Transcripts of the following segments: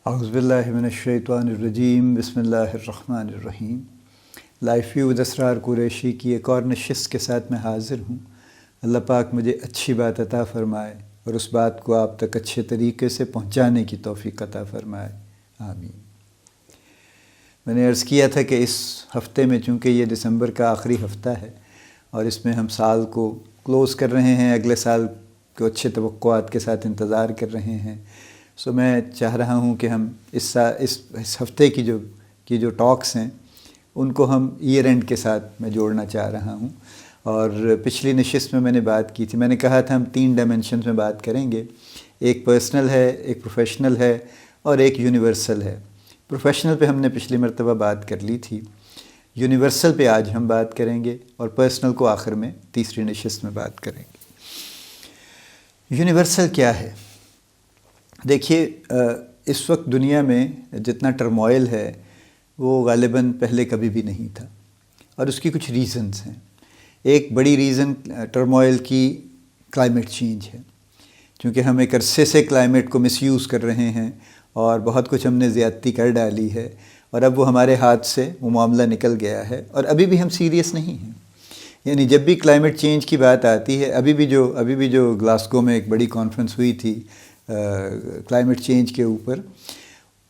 اعوذ باللہ من الشیطان الرجیم بسم اللہ الرحمن الرحیم۔ لائف ویو ود اسرار قریشی کی ایک اور نشست کے ساتھ میں حاضر ہوں۔ اللہ پاک مجھے اچھی بات عطا فرمائے اور اس بات کو آپ تک اچھے طریقے سے پہنچانے کی توفیق عطا فرمائے، آمین۔ میں نے عرض کیا تھا کہ اس ہفتے میں چونکہ یہ دسمبر کا آخری ہفتہ ہے اور اس میں ہم سال کو کلوز کر رہے ہیں، اگلے سال کو اچھے توقعات کے ساتھ انتظار کر رہے ہیں، سو میں چاہ رہا ہوں کہ ہم اس ہفتے کی جو ٹاکس ہیں ان کو ہم ایئر اینڈ کے ساتھ میں جوڑنا چاہ رہا ہوں۔ اور پچھلی نشست میں نے بات کی تھی، میں نے کہا تھا ہم 3 ڈائمنشنز میں بات کریں گے، ایک پرسنل ہے، ایک پروفیشنل ہے اور ایک یونیورسل ہے۔ پروفیشنل پہ ہم نے پچھلی مرتبہ بات کر لی تھی، یونیورسل پہ آج ہم بات کریں گے اور پرسنل کو آخر میں تیسری نشست میں بات کریں گے۔ یونیورسل کیا ہے؟ دیکھیے، اس وقت دنیا میں جتنا ٹرموائل ہے وہ غالباً پہلے کبھی بھی نہیں تھا، اور اس کی کچھ ریزنز ہیں۔ ایک بڑی ریزن ٹرموائل کی کلائمیٹ چینج ہے، چونکہ ہم ایک عرصے سے کلائمیٹ کو مس یوز کر رہے ہیں اور بہت کچھ ہم نے زیادتی کر ڈالی ہے، اور اب وہ ہمارے ہاتھ سے وہ معاملہ نکل گیا ہے اور ابھی بھی ہم سیریس نہیں ہیں۔ یعنی جب بھی کلائمیٹ چینج کی بات آتی ہے، ابھی بھی جو گلاسگو میں ایک بڑی کانفرنس ہوئی تھی کلائمیٹ چینج کے اوپر،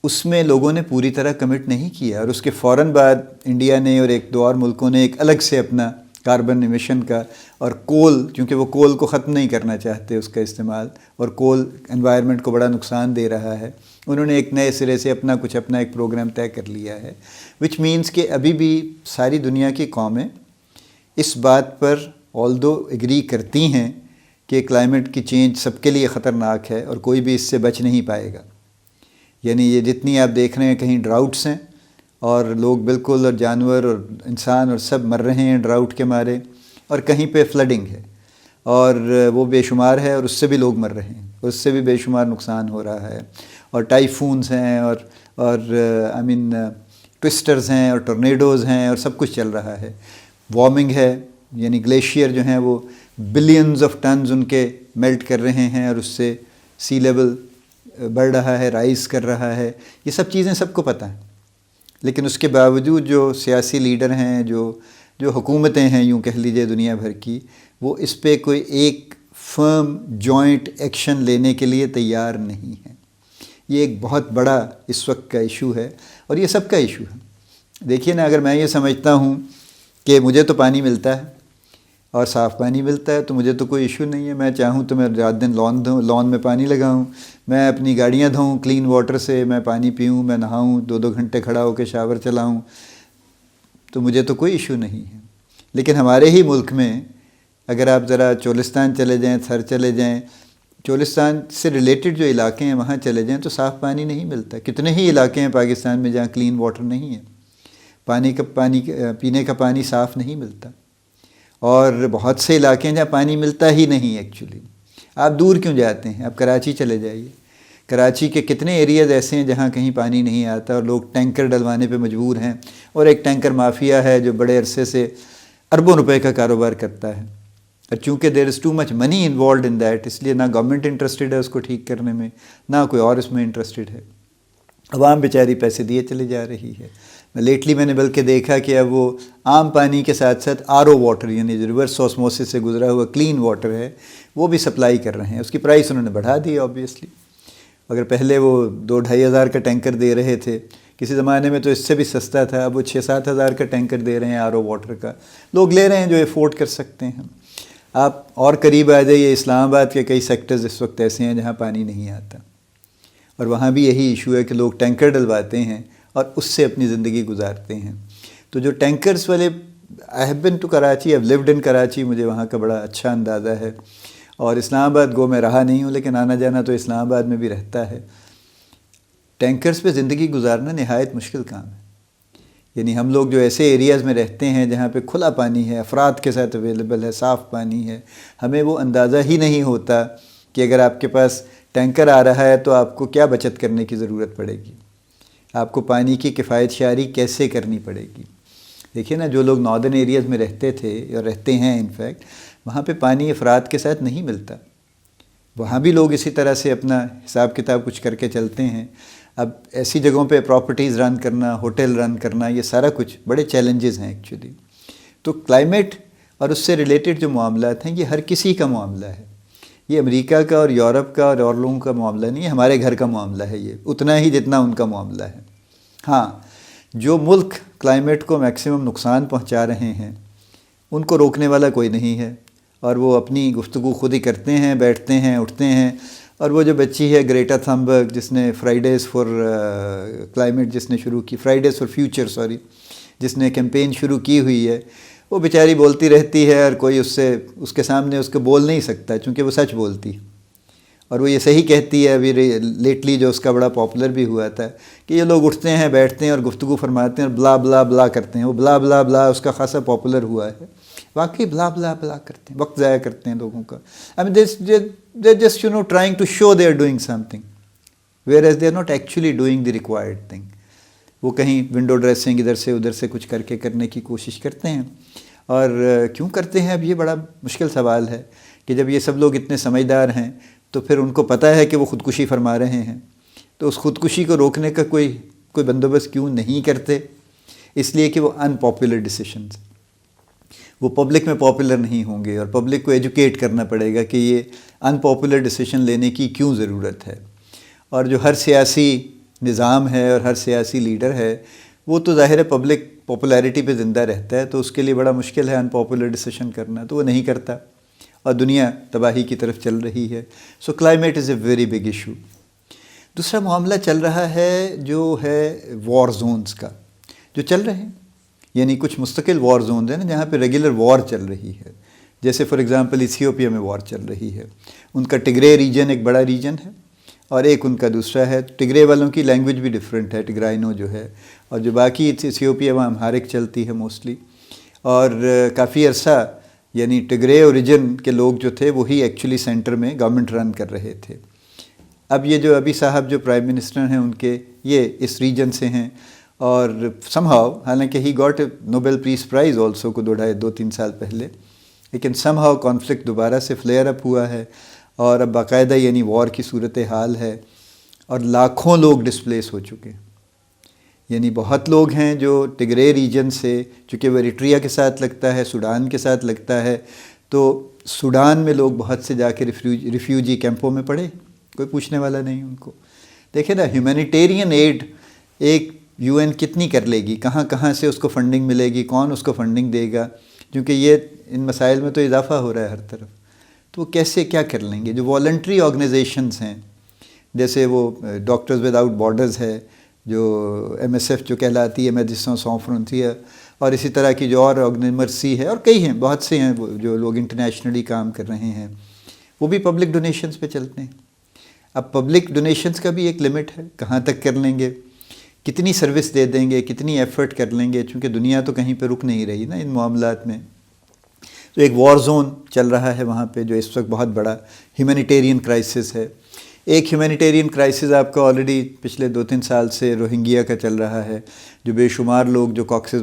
اس میں لوگوں نے پوری طرح کمٹ نہیں کیا، اور اس کے فوراً بعد انڈیا نے اور ایک دو اور ملکوں نے ایک الگ سے اپنا کاربن ایمیشن کا اور کول، چونکہ وہ کول کو ختم نہیں کرنا چاہتے اس کا استعمال، اور کول انوائرمنٹ کو بڑا نقصان دے رہا ہے، انہوں نے ایک نئے سرے سے اپنا ایک پروگرام طے کر لیا ہے، وچ مینس کہ ابھی بھی ساری دنیا کی قومیں اس بات پر آلدو ایگری کرتی ہیں کہ کلائمیٹ کی چینج سب کے لیے خطرناک ہے اور کوئی بھی اس سے بچ نہیں پائے گا۔ یعنی یہ جتنی آپ دیکھ رہے ہیں کہیں ڈراؤٹس ہیں اور لوگ بالکل، اور جانور اور انسان اور سب مر رہے ہیں ڈراؤٹ کے مارے، اور کہیں پہ فلڈنگ ہے اور وہ بے شمار ہے اور اس سے بھی لوگ مر رہے ہیں، اس سے بھی بے شمار نقصان ہو رہا ہے، اور ٹائفونز ہیں اور ٹوسٹرز ہیں اور ٹورنیڈوز ہیں اور سب کچھ چل رہا ہے۔ وارمنگ ہے، یعنی گلیشیئر جو ہیں وہ بلینز آف ٹنز ان کے میلٹ کر رہے ہیں اور اس سے سی لیول بڑھ رہا ہے، رائز کر رہا ہے۔ یہ سب چیزیں سب کو پتہ ہیں، لیکن اس کے باوجود جو سیاسی لیڈر ہیں، جو حکومتیں ہیں یوں کہہ لیجئے دنیا بھر کی، وہ اس پہ کوئی ایک فرم جوائنٹ ایکشن لینے کے لیے تیار نہیں ہیں۔ یہ ایک بہت بڑا اس وقت کا ایشو ہے، اور یہ سب کا ایشو ہے۔ دیکھیے نا، اگر میں یہ سمجھتا ہوں کہ مجھے تو پانی ملتا ہے اور صاف پانی ملتا ہے تو مجھے تو کوئی ایشو نہیں ہے، میں چاہوں تو میں رات دن لان میں پانی لگاؤں، میں اپنی گاڑیاں دھوؤں کلین واٹر سے، میں پانی پیوں، میں نہاؤں، 2 گھنٹے کھڑا ہو کے شاور چلاؤں، تو مجھے تو کوئی ایشو نہیں ہے۔ لیکن ہمارے ہی ملک میں اگر آپ ذرا چولستان چلے جائیں، تھر چلے جائیں، چولستان سے ریلیٹڈ جو علاقے ہیں وہاں چلے جائیں تو صاف پانی نہیں ملتا۔ کتنے ہی علاقے ہیں پاکستان میں جہاں کلین واٹر نہیں ہے، پینے کا پانی صاف نہیں ملتا، اور بہت سے علاقے ہیں جہاں پانی ملتا ہی نہیں ایکچولی۔ آپ دور کیوں جاتے ہیں؟ آپ کراچی چلے جائیے، کراچی کے کتنے ایریاز ایسے ہیں جہاں کہیں پانی نہیں آتا اور لوگ ٹینکر ڈلوانے پہ مجبور ہیں، اور ایک ٹینکر مافیا ہے جو بڑے عرصے سے اربوں روپے کا کاروبار کرتا ہے، اور چونکہ there is too much money involved in that, اس لیے نہ گورنمنٹ انٹرسٹڈ ہے اس کو ٹھیک کرنے میں، نہ کوئی اور اس میں انٹرسٹڈ ہے، عوام بیچاری پیسے دیے چلی جا رہی ہے۔ میں نے بلکہ دیکھا کہ اب وہ عام پانی کے ساتھ ساتھ RO واٹر، یعنی جو ریورس آسموسس سے گزرا ہوا کلین واٹر ہے، وہ بھی سپلائی کر رہے ہیں۔ اس کی پرائس انہوں نے بڑھا دی آبویسلی۔ اگر پہلے وہ 2-2.5 ہزار کا ٹینکر دے رہے تھے، کسی زمانے میں تو اس سے بھی سستا تھا، اب وہ 6-7 ہزار کا ٹینکر دے رہے ہیں RO واٹر کا، لوگ لے رہے ہیں جو افورڈ کر سکتے ہیں۔ آپ اور قریب آ جائیے، اسلام آباد کے کئی سیکٹرز اس وقت ایسے ہیں جہاں پانی نہیں آتا، اور وہاں بھی یہی ایشو ہے کہ لوگ ٹینکر ڈلواتے ہیں اور اس سے اپنی زندگی گزارتے ہیں۔ تو جو ٹینکرز والے، I have been to Karachi, I have lived in Karachi, مجھے وہاں کا بڑا اچھا اندازہ ہے، اور اسلام آباد میں رہا نہیں ہوں لیکن آنا جانا تو اسلام آباد میں بھی رہتا ہے۔ ٹینکرز پہ زندگی گزارنا نہایت مشکل کام ہے۔ یعنی ہم لوگ جو ایسے ایریاز میں رہتے ہیں جہاں پہ کھلا پانی ہے، افراد کے ساتھ اویلیبل ہے، صاف پانی ہے، ہمیں وہ اندازہ ہی نہیں ہوتا کہ اگر آپ کے پاس ٹینکر آ رہا ہے تو آپ کو کیا بچت کرنے کی ضرورت پڑے گی، آپ کو پانی کی کفایت شعاری کیسے کرنی پڑے گی۔ دیکھیے نا، جو لوگ ناردرن ایریاز میں رہتے تھے یا رہتے ہیں انفیکٹ، وہاں پہ پانی افراد کے ساتھ نہیں ملتا، وہاں بھی لوگ اسی طرح سے اپنا حساب کتاب کچھ کر کے چلتے ہیں۔ اب ایسی جگہوں پہ پراپرٹیز رن کرنا، ہوٹل رن کرنا، یہ سارا کچھ بڑے چیلنجز ہیں ایکچولی. تو کلائمیٹ اور اس سے ریلیٹڈ جو معاملات ہیں یہ ہر کسی کا معاملہ ہے. یہ امریکہ کا اور یورپ کا اور لوگوں کا معاملہ نہیں ہے، ہمارے گھر کا معاملہ ہے یہ، اتنا ہی جتنا ان کا معاملہ ہے. ہاں، جو ملک کلائمیٹ کو میکسیمم نقصان پہنچا رہے ہیں ان کو روکنے والا کوئی نہیں ہے، اور وہ اپنی گفتگو خود ہی کرتے ہیں، بیٹھتے ہیں، اٹھتے ہیں. اور وہ جو بچی ہے گریٹا تھمبرگ، جس نے فرائیڈیز فار کلائمیٹ جس نے شروع کی، فرائیڈیز فار فیوچر جس نے کیمپین شروع کی ہوئی ہے، وہ بیچاری بولتی رہتی ہے اور کوئی اس کے سامنے اس کو بول نہیں سکتا، چونکہ وہ سچ بولتی. اور وہ یہ صحیح کہتی ہے. ابھی لیٹلی جو اس کا بڑا پاپولر بھی ہوا تھا کہ یہ لوگ اٹھتے ہیں، بیٹھتے ہیں اور گفتگو فرماتے ہیں اور بلا بلا بلا کرتے ہیں. وہ بلا بلا بلا اس کا خاصا پاپولر ہوا ہے. واقعی بلا بلا بلا کرتے ہیں، وقت ضائع کرتے ہیں لوگوں کا. I mean they're just trying to show they are doing something whereas they are not actually doing the required thing. وہ کہیں ونڈو ڈریسنگ ادھر سے ادھر سے کچھ کر کے کرنے کی کوشش کرتے ہیں. اور کیوں کرتے ہیں؟ اب یہ بڑا مشکل سوال ہے کہ جب یہ سب لوگ اتنے سمجھدار ہیں تو پھر ان کو پتہ ہے کہ وہ خودکشی فرما رہے ہیں، تو اس خودکشی کو روکنے کا کوئی بندوبست کیوں نہیں کرتے؟ اس لیے کہ وہ ان پاپولر ڈیسیشنز، وہ پبلک میں پاپولر نہیں ہوں گے، اور پبلک کو ایجوکیٹ کرنا پڑے گا کہ یہ ان پاپولر ڈیسیشن لینے کی کیوں ضرورت ہے. اور جو ہر سیاسی نظام ہے اور ہر سیاسی لیڈر ہے وہ تو ظاہر ہے پبلک پاپولیرٹی پہ زندہ رہتا ہے، تو اس کے لیے بڑا مشکل ہے ان پاپولر ڈیسیشن کرنا، تو وہ نہیں کرتا اور دنیا تباہی کی طرف چل رہی ہے. So climate is a very big issue. دوسرا معاملہ چل رہا ہے جو ہے وار زونز کا، جو چل رہے ہیں، یعنی کچھ مستقل وار زونز ہیں نا جہاں پہ ریگولر وار چل رہی ہے. جیسے فار ایگزامپل ایتھیوپیا میں وار چل رہی ہے. ان کا ٹگرے ریجن ایک بڑا ریجن ہے اور ایک ان کا دوسرا ہے. ٹگرے والوں کی لینگویج بھی ڈیفرنٹ ہے، ٹگرائنو جو ہے، اور جو باقی ایتھیوپیا وہاں امہارک چلتی ہے موسٹلی. اور کافی عرصہ یعنی ٹگرے اوریجن کے لوگ جو تھے وہی ایکچولی سینٹر میں گورنمنٹ رن کر رہے تھے. اب یہ جو ابھی صاحب جو پرائم منسٹر ہیں ان کے یہ اس ریجن سے ہیں، اور سم ہاؤ حالانکہ he got a Nobel peace prize also کو 2-3 سال پہلے، لیکن سم ہاؤ کانفلکٹ دوبارہ سے فلیئر اپ ہوا ہے اور اب باقاعدہ یعنی وار کی صورت حال ہے، اور لاکھوں لوگ ڈسپلیس ہو چکے ہیں. یعنی بہت لوگ ہیں جو ٹگرے ریجن سے، چونکہ وہ ایریٹریا کے ساتھ لگتا ہے، سوڈان کے ساتھ لگتا ہے، تو سوڈان میں لوگ بہت سے جا کے ریفیوجی کیمپوں میں پڑے، کوئی پوچھنے والا نہیں ان کو. دیکھیں نا، ہیومینیٹیرین ایڈ ایک یو این کتنی کر لے گی، کہاں کہاں سے اس کو فنڈنگ ملے گی، کون اس کو فنڈنگ دے گا، کیونکہ یہ ان مسائل میں تو اضافہ ہو رہا ہے ہر طرف. تو وہ کیسے کیا کر لیں گے؟ جو والنٹری آرگنائزیشنز ہیں جیسے وہ ڈاکٹرز ود آؤٹ بارڈرز ہے، جو ایم ایس ایف جو کہلاتی ہے، میڈیسن سان فرونٹیئر، اور اسی طرح کی جو اور مرسی ہے، اور کئی ہیں، بہت سے ہیں جو لوگ انٹرنیشنلی کام کر رہے ہیں، وہ بھی پبلک ڈونیشنز پہ چلتے ہیں. اب پبلک ڈونیشنز کا بھی ایک لمٹ ہے، کہاں تک کر لیں گے، کتنی سروس دے دیں گے، کتنی ایفرٹ کر لیں گے، چونکہ دنیا تو کہیں پہ رک نہیں رہی نا ان معاملات میں. تو ایک وار زون چل رہا ہے وہاں پہ جو اس وقت بہت بڑا ہیومینیٹیرین کرائسس ہے. ایک ہیومینیٹیرین کرائسس آپ کا آلریڈی پچھلے 2-3 سال سے روہنگیا کا چل رہا ہے، جو بے شمار لوگ جو کاکسس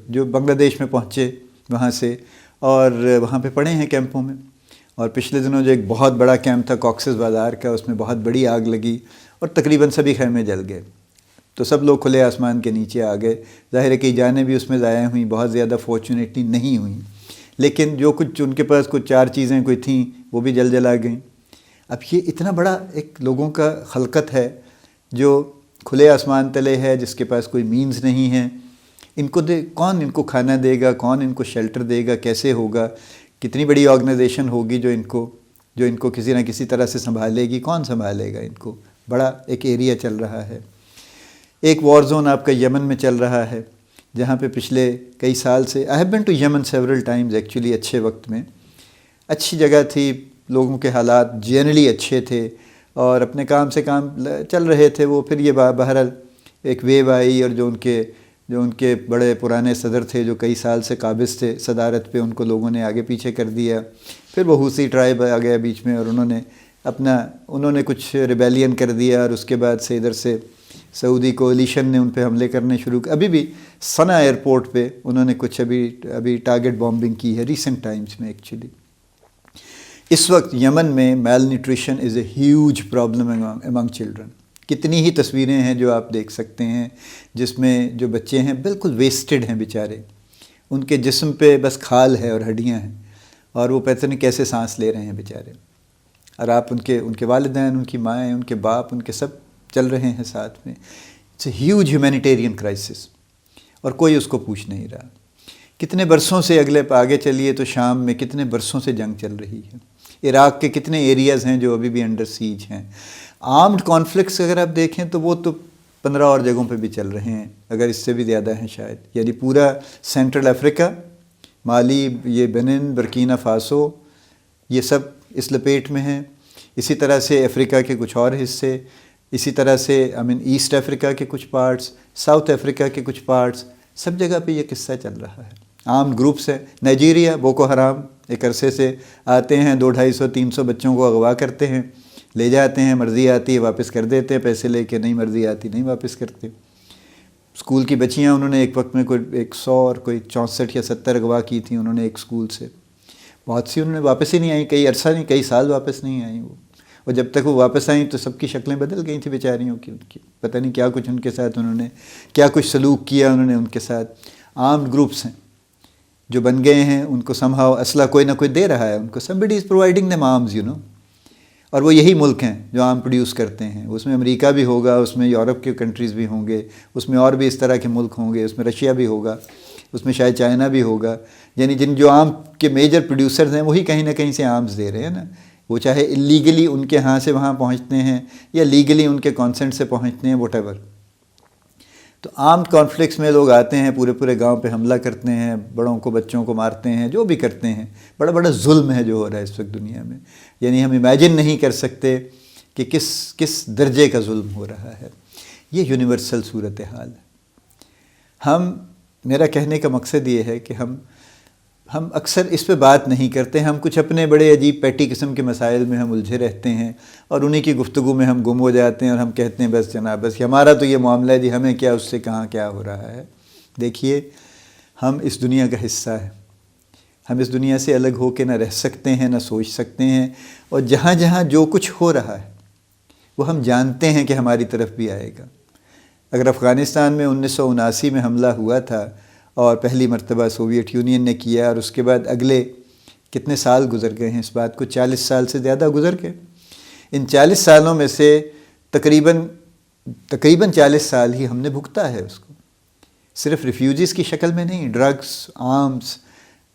جو بنگلہ دیش میں پہنچے وہاں سے اور وہاں پہ پڑے ہیں کیمپوں میں. اور پچھلے دنوں جو ایک بہت بڑا کیمپ تھا کاکسس بازار کا، اس میں بہت بڑی آگ لگی اور تقریباً سبھی خیمے جل گئے. تو سب لوگ کھلے آسمان کے نیچے آ گئے. ظاہر ہے کہ جانیں بھی اس میں ضائع ہوئیں، بہت زیادہ فارچونیٹلی نہیں ہوئیں، لیکن جو کچھ ان کے پاس کچھ 4 چیزیں کوئی تھیں وہ بھی جلا گئیں. اب یہ اتنا بڑا ایک لوگوں کا خلقت ہے جو کھلے آسمان تلے ہے، جس کے پاس کوئی مینز نہیں ہے. ان کو کون ان کو کھانا دے گا، کون ان کو شیلٹر دے گا، کیسے ہوگا؟ کتنی بڑی آرگنائزیشن ہوگی جو ان کو کسی نہ کسی طرح سے سنبھالے گی؟ کون سنبھالے گا ان کو؟ بڑا ایک ایریا چل رہا ہے. ایک وار زون آپ کا یمن میں چل رہا ہے، جہاں پہ پچھلے کئی سال سے I have been to Yemen several times actually. اچھے وقت میں اچھی جگہ تھی، لوگوں کے حالات جنرلی اچھے تھے اور اپنے کام سے کام چل رہے تھے. وہ پھر یہ بہرحال ایک ویو آئی، اور جو ان کے بڑے پرانے صدر تھے جو کئی سال سے قابض تھے صدارت پہ، ان کو لوگوں نے آگے پیچھے کر دیا. پھر وہ حوثی ٹرائب آ گیا بیچ میں، اور انہوں نے کچھ ریبیلین کر دیا، اور اس کے بعد سے ادھر سے سعودی کولیشن نے ان پہ حملے کرنے شروع. ابھی بھی سنا ایئرپورٹ پہ انہوں نے کچھ ابھی ٹارگٹ بامبنگ کی ہے ریسنٹ ٹائمز میں. ایکچولی اس وقت یمن میں malnutrition is a huge problem among children. کتنی ہی تصویریں ہیں جو آپ دیکھ سکتے ہیں جس میں جو بچے ہیں بالکل ویسٹڈ ہیں بیچارے، ان کے جسم پہ بس کھال ہے اور ہڈیاں ہیں، اور وہ پتہ نہیں کیسے سانس لے رہے ہیں بیچارے، اور آپ ان کے والدین، ان کی مائیں، ان کے باپ، ان کے سب چل رہے ہیں ساتھ میں. It's a huge humanitarian crisis, اور کوئی اس کو پوچھ نہیں رہا. کتنے برسوں سے آگے چلیے تو شام میں کتنے برسوں سے جنگ چل رہی ہے. عراق کے کتنے ایریاز ہیں جو ابھی بھی انڈر سیج ہیں. آرمڈ کانفلکٹس اگر آپ دیکھیں تو وہ تو 15 اور جگہوں پہ بھی چل رہے ہیں، اگر اس سے بھی زیادہ ہیں شاید. یعنی پورا سینٹرل افریقہ، مالی، یہ بنن، برکینا فاسو، یہ سب اس لپیٹ میں ہیں. اسی طرح سے افریقہ کے کچھ اور حصے، اسی طرح سے ایسٹ افریقہ کے کچھ پارٹس، ساؤتھ افریقہ کے کچھ پارٹس، سب جگہ پہ یہ قصہ چل رہا ہے. عام گروپس ہیں. نائجیریا، بوکو حرام ایک عرصے سے آتے ہیں، 200، 250، 300 بچوں کو اغوا کرتے ہیں، لے جاتے ہیں، مرضی آتی ہے واپس کر دیتے ہیں پیسے لے کے، نہیں مرضی آتی نہیں واپس کرتے. اسکول کی بچیاں انہوں نے ایک وقت میں کوئی 100 اور کوئی 64 یا 70 اغوا کی تھیں انہوں نے ایک اسکول سے. بہت سی انہوں نے واپس ہی نہیں آئیں، کئی عرصہ نہیں، کئی سال واپس نہیں آئیں وہ. اور جب تک وہ واپس آئیں تو سب کی شکلیں بدل گئی تھیں بیچاریوں کی. ان کی پتہ نہیں کیا کچھ ان کے ساتھ انہوں نے، کیا کچھ سلوک کیا انہوں نے ان کے ساتھ. آرمڈ گروپس ہیں جو بن گئے ہیں، ان کو سمہاؤ اسلحہ کوئی نہ کوئی دے رہا ہے ان کو. somebody is providing them arms, اور وہ یہی ملک ہیں جو آرم پروڈیوس کرتے ہیں. اس میں امریکہ بھی ہوگا، اس میں یورپ کے کنٹریز بھی ہوں گے، اس میں اور بھی اس طرح کے ملک ہوں گے، اس میں رشیا بھی ہوگا، اس میں شاید چائنا بھی ہوگا. یعنی جو آرم کے میجر پروڈیوسرز ہیں وہی کہیں نہ کہیں سے آرمز دے رہے ہیں نا. وہ چاہے اللیگلی ان کے ہاں سے وہاں پہنچتے ہیں یا لیگلی ان کے کانسنٹ سے پہنچتے ہیں، واٹ ایور. تو آرمڈ کانفلکٹس میں لوگ آتے ہیں، پورے گاؤں پہ حملہ کرتے ہیں، بڑوں کو بچوں کو مارتے ہیں، جو بھی کرتے ہیں. بڑا ظلم ہے جو ہو رہا ہے اس وقت دنیا میں. یعنی ہم امیجن نہیں کر سکتے کہ کس درجے کا ظلم ہو رہا ہے. یہ یونیورسل صورتحال ہے. میرا کہنے کا مقصد یہ ہے کہ ہم اکثر اس پہ بات نہیں کرتے. ہم کچھ اپنے بڑے عجیب پیٹی قسم کے مسائل میں ہم الجھے رہتے ہیں، اور انہی کی گفتگو میں ہم گم ہو جاتے ہیں، اور ہم کہتے ہیں بس جناب بس ہمارا تو یہ معاملہ ہے جی، ہمیں کیا اس سے کہاں کیا ہو رہا ہے. دیکھیے، ہم اس دنیا کا حصہ ہیں. ہم اس دنیا سے الگ ہو کے نہ رہ سکتے ہیں، نہ سوچ سکتے ہیں. اور جہاں جہاں جو کچھ ہو رہا ہے وہ ہم جانتے ہیں کہ ہماری طرف بھی آئے گا. اگر افغانستان میں 1979 میں حملہ ہوا تھا اور پہلی مرتبہ سوویت یونین نے کیا، اور اس کے بعد اگلے کتنے سال گزر گئے ہیں اس بات کو، 40 سال سے زیادہ گزر گئے. ان 40 سالوں میں سے تقریباً 40 سال ہی ہم نے بھگتا ہے اس کو. صرف ریفیوجیز کی شکل میں نہیں، ڈرگس، آرمز،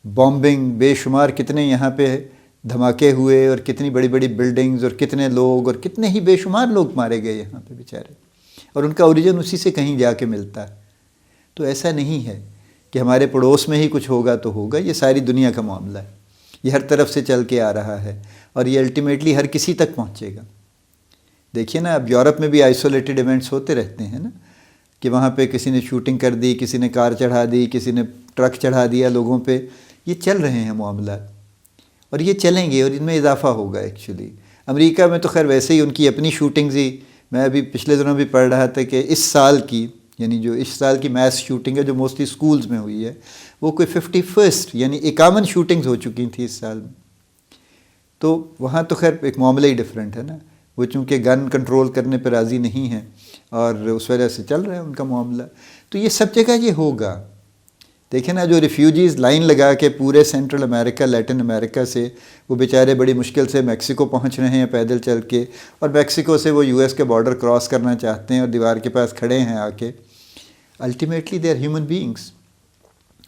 بامبنگ، بے شمار کتنے یہاں پہ دھماکے ہوئے، اور کتنی بڑی بڑی بلڈنگز، اور کتنے لوگ، اور کتنے ہی بے شمار لوگ مارے گئے یہاں پہ بیچارے. اور ان کا اوریجن اسی سے کہیں جا کے ملتا ہے. تو ایسا نہیں ہے کہ ہمارے پڑوس میں ہی کچھ ہوگا تو ہوگا. یہ ساری دنیا کا معاملہ ہے، یہ ہر طرف سے چل کے آ رہا ہے، اور یہ الٹیمیٹلی ہر کسی تک پہنچے گا. دیکھیے نا، اب یورپ میں بھی آئسولیٹڈ ایونٹس ہوتے رہتے ہیں نا، کہ وہاں پہ کسی نے شوٹنگ کر دی، کسی نے کار چڑھا دی، کسی نے ٹرک چڑھا دیا لوگوں پہ. یہ چل رہے ہیں معاملات، اور یہ چلیں گے، اور ان میں اضافہ ہوگا. ایکچولی امریکہ میں تو خیر ویسے ہی ان کی اپنی شوٹنگز ہی، میں ابھی پچھلے دنوں بھی پڑھ رہا تھا کہ اس سال کی، یعنی جو اس سال کی میس شوٹنگ ہے جو موسٹلی سکولز میں ہوئی ہے، وہ کوئی 51 یعنی 51 شوٹنگز ہو چکی تھیں اس سال میں. تو وہاں تو خیر ایک معاملہ ہی ڈیفرنٹ ہے نا. وہ چونکہ گن کنٹرول کرنے پہ راضی نہیں ہیں، اور اس وجہ سے چل رہا ہے ان کا معاملہ. تو یہ سب جگہ یہ ہوگا. دیکھیں نا، جو ریفیوجیز لائن لگا کے پورے سینٹرل امریکہ، لیٹن امریکہ سے، وہ بیچارے بڑی مشکل سے میکسیکو پہنچ رہے ہیں پیدل چل کے، اور میکسیکو سے وہ US کے بارڈر کراس کرنا چاہتے ہیں اور دیوار کے پاس کھڑے ہیں آ کے. Ultimately they are human beings,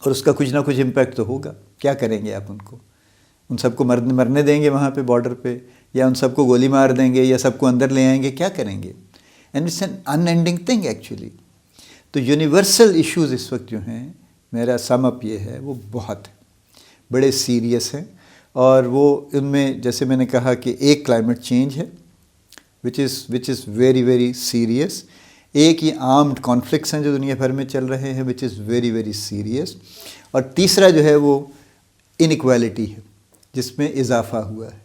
اور اس کا کچھ نہ کچھ امپیکٹ تو ہوگا. کیا کریں گے آپ ان سب کو مرنے دیں گے وہاں پہ بارڈر پہ، یا ان سب کو گولی مار دیں گے، یا سب کو اندر لے آئیں گے؟ کیا کریں گے؟ And it's an unending thing actually. تو یونیورسل ایشوز اس وقت جو ہیں، میرا سم اپ یہ ہے، وہ بہت بڑے سیریس ہیں. اور وہ ان میں جیسے میں نے کہا کہ ایک کلائمیٹ چینج ہے وچ از ویری ویری سیریس. ایک یہ آرمڈ کانفلکٹس ہیں جو دنیا بھر میں چل رہے ہیں وچ از ویری ویری سیریس. اور تیسرا جو ہے وہ انیکویلٹی ہے جس میں اضافہ ہوا ہے.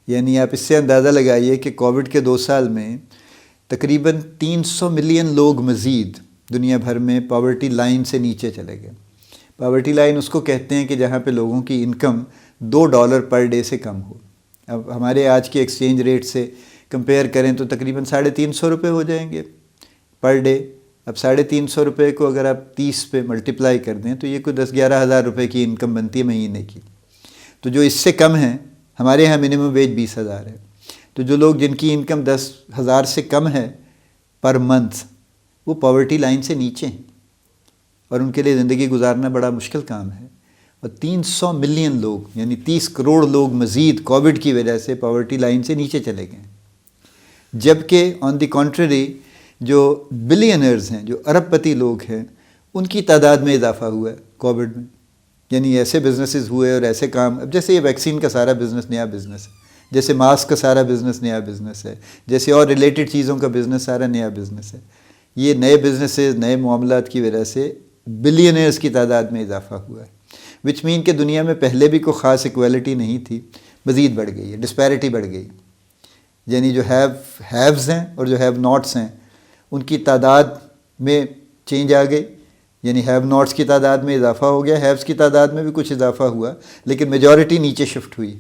یعنی آپ اس سے اندازہ لگائیے کہ کووڈ کے 2 سال میں تقریباً 300 ملین لوگ مزید دنیا بھر میں پاورٹی لائن سے نیچے چلے گئے. پاورٹی لائن اس کو کہتے ہیں کہ جہاں پہ لوگوں کی انکم $2 پر ڈے سے کم ہو. اب ہمارے آج کے ایکسچینج ریٹ سے کمپیئر کریں تو تقریباً 350 روپے ہو جائیں گے پر ڈے. اب 350 روپے کو اگر آپ 30 پہ ملٹیپلائی کر دیں تو یہ کوئی 10-11 ہزار روپے کی انکم بنتی ہے مہینے کی. تو جو اس سے کم ہیں، ہمارے یہاں منیمم ویج 20,000 ہے، تو جو لوگ جن کی انکم 10,000 سے کم ہے پر منتھ، وہ پاورٹی لائن سے نیچے ہیں اور ان کے لیے زندگی گزارنا بڑا مشکل کام ہے. اور 300 ملین لوگ یعنی 30 کروڑ لوگ مزید کووڈ کی وجہ سے پاورٹی لائن سے نیچے چلے گئے. جبکہ آن دی کنٹری جو بلینئرز ہیں، جو ارب پتی لوگ ہیں، ان کی تعداد میں اضافہ ہوا ہے کووڈ میں. یعنی ایسے بزنسز ہوئے اور ایسے کام، اب جیسے یہ ویکسین کا سارا بزنس نیا بزنس ہے، جیسے ماسک کا سارا بزنس نیا بزنس ہے، جیسے اور ریلیٹڈ چیزوں کا بزنس سارا نیا بزنس ہے. یہ نئے بزنسز، نئے معاملات کی وجہ سے بلینئرز کی تعداد میں اضافہ ہوا ہے، وچ مین کہ دنیا میں پہلے بھی کوئی خاص ایکویلٹی نہیں تھی، مزید بڑھ گئی ہے، ڈسپیرٹی بڑھ گئی. یعنی جو ہیوز ہیں اور جو ہیو ناٹس ہیں ان کی تعداد میں چینج آ گئی. یعنی ہیو ناٹس کی تعداد میں اضافہ ہو گیا، ہیوز کی تعداد میں بھی کچھ اضافہ ہوا، لیکن میجورٹی نیچے شفٹ ہوئی.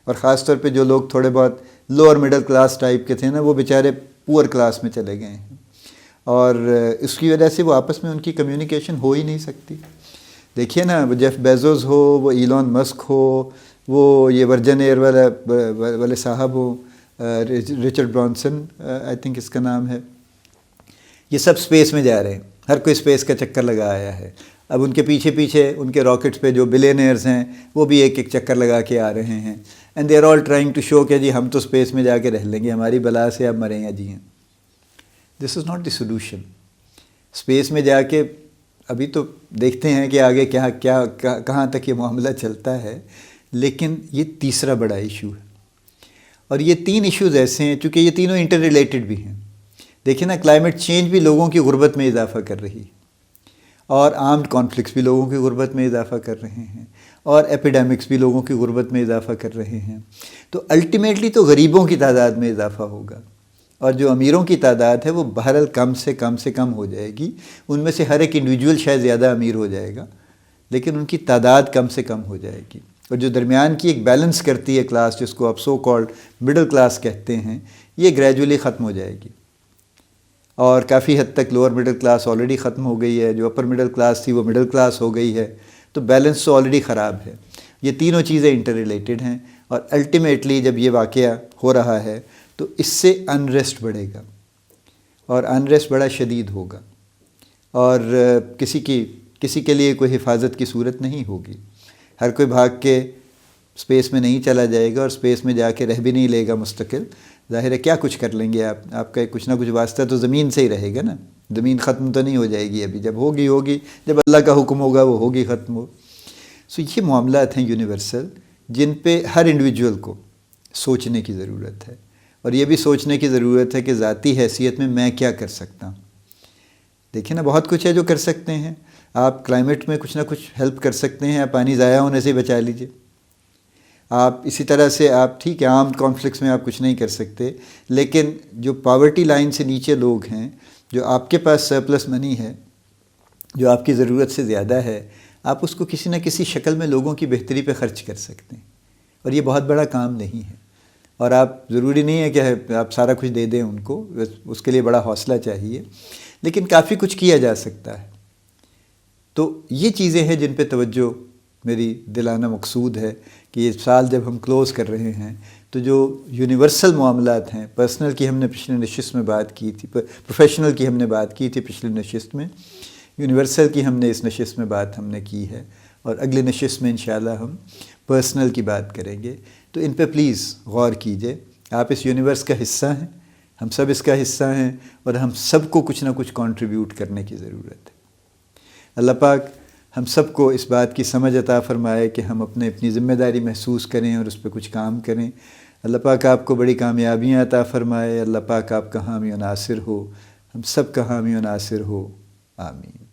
اور خاص طور پہ جو لوگ تھوڑے بہت لوور مڈل کلاس ٹائپ کے تھے نا، وہ بیچارے پور کلاس میں چلے گئے ہیں، اور اس کی وجہ سے وہ آپس میں ان کی کمیونیکیشن ہو ہی نہیں سکتی. دیکھیے نا، جیف بیزوز ہو، وہ ایلون مسک ہو، وہ یہ ورجن ایئر والے صاحب ہو، رچرڈ برانسن آئی تھنک اس کا نام ہے، یہ سب اسپیس میں جا رہے ہیں. ہر کوئی اسپیس کا چکر لگا آیا ہے. اب ان کے پیچھے پیچھے ان کے راکٹس پہ جو بلینئرز ہیں وہ بھی ایک ایک چکر لگا کے آ رہے ہیں. And they are all trying to show کہ جی ہم تو اسپیس میں جا کے رہ لیں گے، ہماری بلا سے اب مریں یا جیئیں. This is not the solution. Space میں جا کے ابھی تو دیکھتے ہیں کہ آگے کہاں تک یہ معاملہ چلتا ہے، لیکن یہ تیسرا بڑا ایشو ہے. اور یہ 3 ایشوز ایسے ہیں چونکہ یہ تینوں انٹر ریلیٹڈ بھی ہیں. دیکھیں نا، کلائمیٹ چینج بھی لوگوں کی غربت میں اضافہ کر رہی ہے، اور آرمڈ کانفلکٹس بھی لوگوں کی غربت میں اضافہ کر رہے ہیں، اور ایپیڈیمکس بھی لوگوں کی غربت میں اضافہ کر رہے ہیں. تو الٹیمیٹلی تو غریبوں کی تعداد میں اضافہ ہوگا، اور جو امیروں کی تعداد ہے وہ بہرحال کم سے کم ہو جائے گی. ان میں سے ہر ایک انڈیویجول شاید زیادہ امیر ہو جائے گا، لیکن ان کی تعداد کم سے کم ہو جائے گی. اور جو درمیان کی ایک بیلنس کرتی ہے کلاس، جس کو آپ سو کالڈ مڈل کلاس کہتے ہیں، یہ گریجولی ختم ہو جائے گی. اور کافی حد تک لوور مڈل کلاس آلریڈی ختم ہو گئی ہے، جو اپر مڈل کلاس تھی وہ مڈل کلاس ہو گئی ہے. تو بیلنس تو آلریڈی خراب ہے. یہ تینوں چیزیں انٹر ریلیٹڈ ہیں، اور الٹیمیٹلی جب یہ واقعہ ہو رہا ہے تو اس سے انریسٹ بڑھے گا، اور انریسٹ بڑا شدید ہوگا، اور کسی کے لیے کوئی حفاظت کی صورت نہیں ہوگی. ہر کوئی بھاگ کے اسپیس میں نہیں چلا جائے گا، اور اسپیس میں جا کے رہ بھی نہیں لے گا مستقل. ظاہر ہے کیا کچھ کر لیں گے آپ کا کچھ نہ کچھ واسطہ تو زمین سے ہی رہے گا نا. زمین ختم تو نہیں ہو جائے گی ابھی، جب ہوگی، جب اللہ کا حکم ہوگا وہ ہوگی ختم ہو. سو یہ معاملات ہیں یونیورسل، جن پہ ہر انڈیویجول کو سوچنے کی ضرورت ہے، اور یہ بھی سوچنے کی ضرورت ہے کہ ذاتی حیثیت میں کیا کر سکتا ہوں. دیکھیں نا، بہت کچھ ہے جو کر سکتے ہیں. آپ کلائمیٹ میں کچھ نہ کچھ ہیلپ کر سکتے ہیں، آپ پانی ضائع ہونے سے بچا لیجئے. آپ اسی طرح سے آپ ٹھیک ہے عام کانفلکٹس میں آپ کچھ نہیں کر سکتے، لیکن جو پاورٹی لائن سے نیچے لوگ ہیں، جو آپ کے پاس سرپلس منی ہے، جو آپ کی ضرورت سے زیادہ ہے، آپ اس کو کسی نہ کسی شکل میں لوگوں کی بہتری پہ خرچ کر سکتے ہیں. اور یہ بہت بڑا کام نہیں ہے، اور آپ ضروری نہیں ہے کہ آپ سارا کچھ دے دیں ان کو، اس کے لیے بڑا حوصلہ چاہیے، لیکن کافی کچھ کیا جا سکتا ہے. تو یہ چیزیں ہیں جن پہ توجہ میری دلانہ مقصود ہے کہ یہ سال جب ہم کلوز کر رہے ہیں تو جو یونیورسل معاملات ہیں، پرسنل کی ہم نے پچھلے نشست میں بات کی تھی، پروفیشنل کی ہم نے بات کی تھی پچھلے نشست میں، یونیورسل کی ہم نے اس نشست میں بات ہم نے کی ہے، اور اگلی نشست میں انشاءاللہ ہم پرسنل کی بات کریں گے. تو ان پہ پلیز غور کیجئے. آپ اس یونیورس کا حصہ ہیں، ہم سب اس کا حصہ ہیں، اور ہم سب کو کچھ نہ کچھ کنٹریبیوٹ کرنے کی ضرورت ہے. اللہ پاک ہم سب کو اس بات کی سمجھ عطا فرمائے کہ ہم اپنی ذمہ داری محسوس کریں اور اس پہ کچھ کام کریں. اللہ پاک آپ کو بڑی کامیابیاں عطا فرمائے. اللہ پاک آپ کا حامی و ناصر ہو، ہم سب کا حامی و ناصر ہو. آمین.